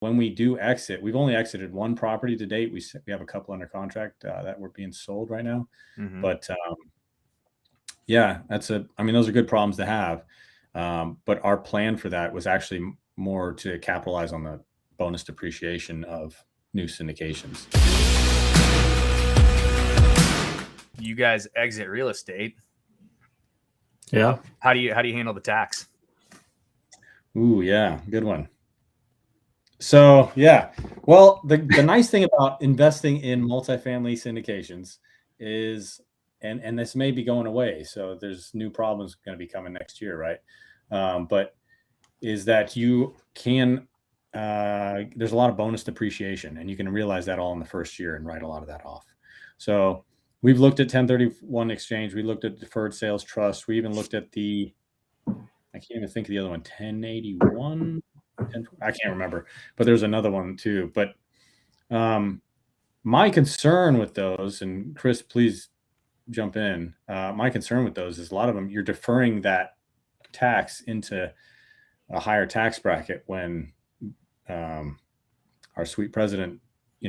when we do exit, we've only exited one property to date. We have a couple under contract that were being sold right now. Mm-hmm. But yeah, those are good problems to have. But our plan for that was actually more to capitalize on the bonus depreciation of new syndications. You guys exit real estate. Yeah. How do you handle the tax? Ooh, yeah, good one. So yeah, well, the nice thing about investing in multifamily syndications is, and this may be going away, so there's new problems going to be coming next year, right? But is that you can, there's a lot of bonus depreciation, and you can realize that all in the first year and write a lot of that off. So we've looked at 1031 exchange. We looked at deferred sales trust. We even looked at I can't even think of the other one, 1081. I can't remember, but there's another one too. But my concern with those, and Chris, please jump in. My concern with those is a lot of them, you're deferring that tax into a higher tax bracket when our sweet president,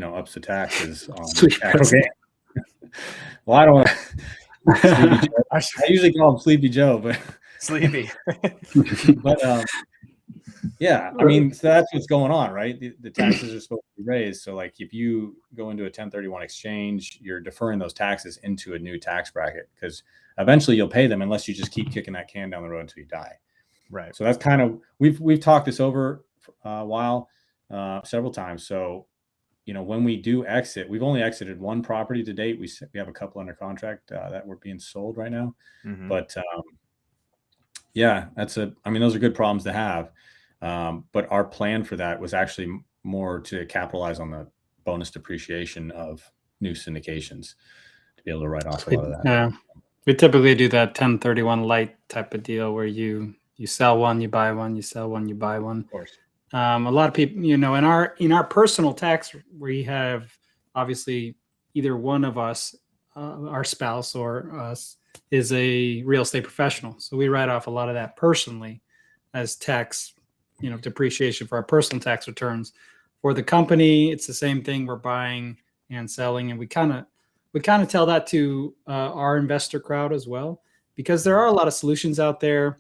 ups the taxes on capital gain. Well, I don't want to. I usually call him Sleepy Joe, but Sleepy. But yeah, so that's what's going on, right? The taxes are supposed to be raised. So like if you go into a 1031 exchange, you're deferring those taxes into a new tax bracket because eventually you'll pay them unless you just keep kicking that can down the road until you die. Right. So that's kind of, we've talked this over a while, several times. So, when we do exit, we've only exited one property to date. We have a couple under contract that were being sold right now. Mm-hmm. But yeah, those are good problems to have. But our plan for that was actually more to capitalize on the bonus depreciation of new syndications to be able to write off a lot of that. Yeah, we typically do that 1031 light type of deal where you sell one, you buy one, you sell one, you buy one. Of course. A lot of people, in our personal tax, we have obviously either one of us, our spouse or us, is a real estate professional. So we write off a lot of that personally as tax, depreciation for our personal tax returns. For the company, it's the same thing. We're buying and selling, and we kind of tell that to our investor crowd as well, because there are a lot of solutions out there.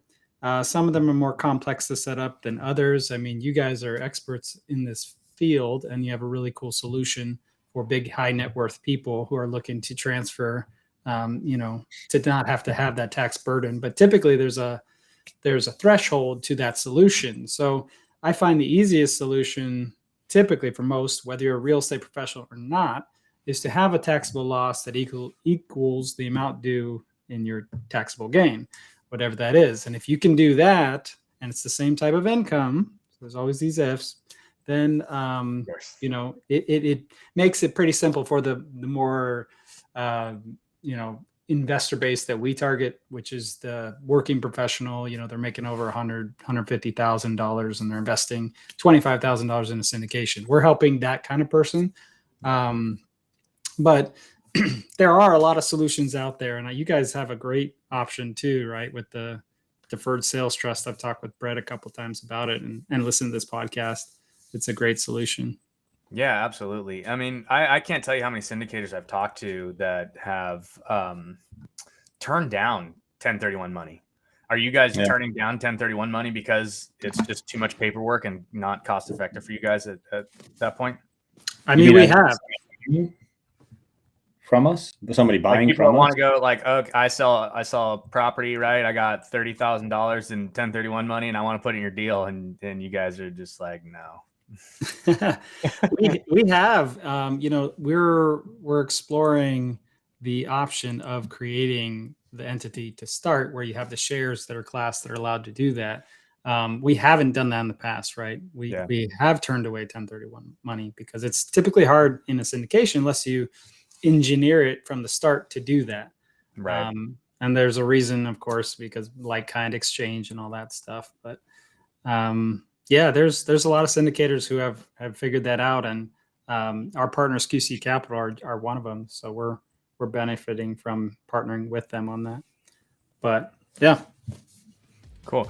Some of them are more complex to set up than others. You guys are experts in this field, and you have a really cool solution for big, high net worth people who are looking to transfer, to not have to have that tax burden. But typically there's a threshold to that solution. So I find the easiest solution typically for most, whether you're a real estate professional or not, is to have a taxable loss that equals the amount due in your taxable gain, whatever that is. And if you can do that, and it's the same type of income, so there's always these ifs, then it makes it pretty simple for the more investor base that we target, which is the working professional. They're making over $150,000 and they're investing $25,000 in a syndication. We're helping that kind of person. But there are a lot of solutions out there, and you guys have a great option too, right? With the Deferred Sales Trust. I've talked with Brett a couple of times about it and listened to this podcast. It's a great solution. Yeah, absolutely. I can't tell you how many syndicators I've talked to that have turned down 1031 money. Are you guys turning down 1031 money because it's just too much paperwork and not cost effective for you guys at that point? We have. From us, somebody buying people from us. Want to go like, oh, I sell a property, right? I got $30,000 in 1031 money, and I want to put in your deal, and you guys are just like, no. we have, we're exploring the option of creating the entity to start where you have the shares that are classed that are allowed to do that. We haven't done that in the past, right? We have turned away 1031 money because it's typically hard in a syndication unless you engineer it from the start to do that. Right. And there's a reason, of course, because like-kind exchange and all that stuff. But there's a lot of syndicators who have figured that out, and our partners QC Capital are one of them. So we're benefiting from partnering with them on that. But yeah. Cool.